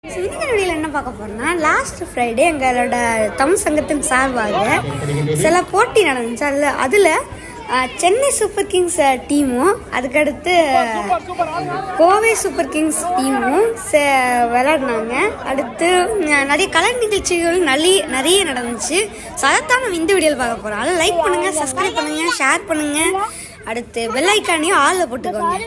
இந்த வீடியோவில் என்ன பார்க்க போறோம்னா, லாஸ்ட் ஃப்ரைடே எங்களோட தமிழ் சங்கத்தின் சார்பாக சில போட்டி நடந்துச்சு. அதில் சென்னை சூப்பர் கிங்ஸ் டீமும் அதுக்கடுத்து கோவை சூப்பர் கிங்ஸ் டீமும் விளையாடினாங்க. அடுத்து நிறைய கலர் நிகழ்ச்சிகள் நிறைய நடந்துச்சு. ஸோ அதைத்தான் நம்ம இந்த வீடியோவில் பார்க்க போகிறோம். அதில் லைக் பண்ணுங்கள், சப்ஸ்கிரைப் பண்ணுங்கள், ஷேர் பண்ணுங்கள். அடுத்து பெல் ஐக்கானையும் ஆளில் போட்டுக்கோங்க.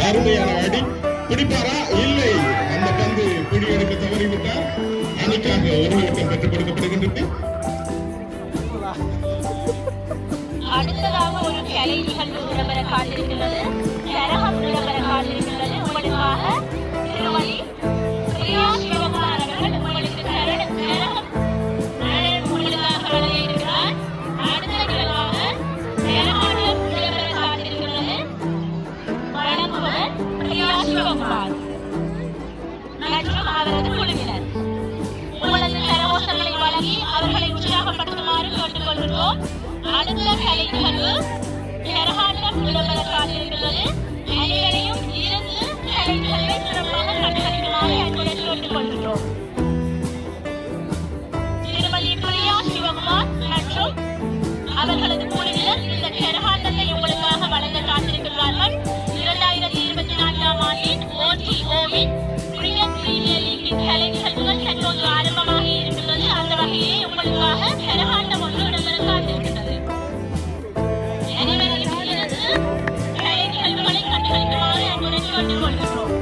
அருமையான அடி பிடிப்பாரா? இல்லை, அந்த பந்து பிடி எடுக்க தவறிவிட்டார். அணிக்காக ஒரு விளக்கம் பெற்றுக் கொடுக்கப்படுகின்றது. அடுத்ததாக ஒரு கலை நிகழ்வு விளம்பர காட்டிருக்கிறது. கரகம் விளம்பர காட்டிருக்கிறது. உங்களுக்காக திருமதி பிரியா சிவகுமார் அவர்கள் உங்களுக்கு கரகம் உங்களுக்காக வழங்கியிருக்கிறார். அடுத்ததாக கரகாட்டம் விளம்பர காட்டிருக்கிறது. வழங்குவர் பிரியா சிவகுமார் மற்றும் அவரது குழுவினர். உங்களது கரகோஷங்களை வழங்கி அவர்களை உற்சாகப்படுத்துமாறு கேட்டுக்கொள்கிறோம். அடுத்த கலை நிகழ்வு கரகாட்டம் விளம்பர காட்டிருக்கிறது. அனைவரையும் இருந்து கலை நிகழ்வை சிறப்பாக கண்டுகளிக்குமாறு அன்புடன் கேட்டுக்கொள்கிறோம். திருமதி பிரியா சிவகுமார் மற்றும் அவர்களது குழுவினர் இந்த கரகாட்டத்தை உங்களுக்காக வழங்க காத்திருக்கிறார்கள். 2024ஆம் ஆண்டின் OTOவின் கிரிக்கெட் பிரீமியர் லீக்கின் கலை நிகழ்வுகள் தற்போது ஆரம்பமாகி இருக்கிறது. அந்த வகையிலே உங்களுக்காக கரகாட்டம் ஒன்று இடம்பெற காத்திருக்கிறது. அனைவரையும் இருந்து கலை நிகழ்வுகளை கண்டுகளிக்குமாறு அன்புடன் கேட்டுக்கொள்கிறோம்.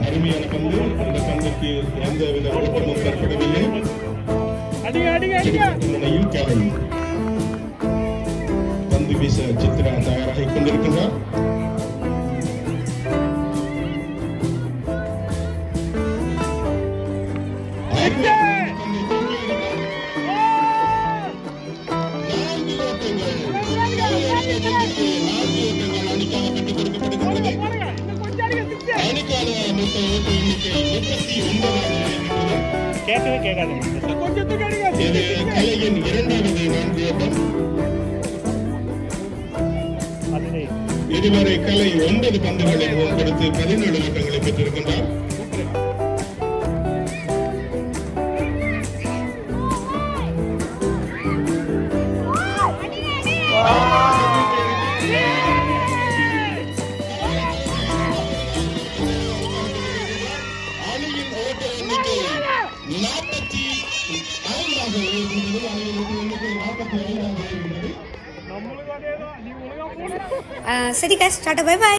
அருமையான பந்து. அந்த பந்துக்கு எந்தவித ஒழுக்கமும் தரப்படவில்லை. முனையில் கலை பந்து வீச சித்ரா தயாராகிக் கொண்டிருக்கின்றார். அணிக்காக பெற்றுக் கொடுக்கப்படுகின்றது. அணிக்கான மொத்த ஓட்டு எண்ணிக்கை 39. இது கலையின் இரண்டாவது 4 ஓட்டம். இதுவரை கலை 9 பந்துகளை கொடுத்து 17 ஓட்டங்களை பெற்றிருக்கின்றார். அணியின் ஓட்ட எண்ணிக்கை 45ஆக இருக்கின்றது. அணியின் ஓட்ட எண்ணிக்கை 45ஆக இருக்கின்றது. சரி guys, டாடா, பை பை.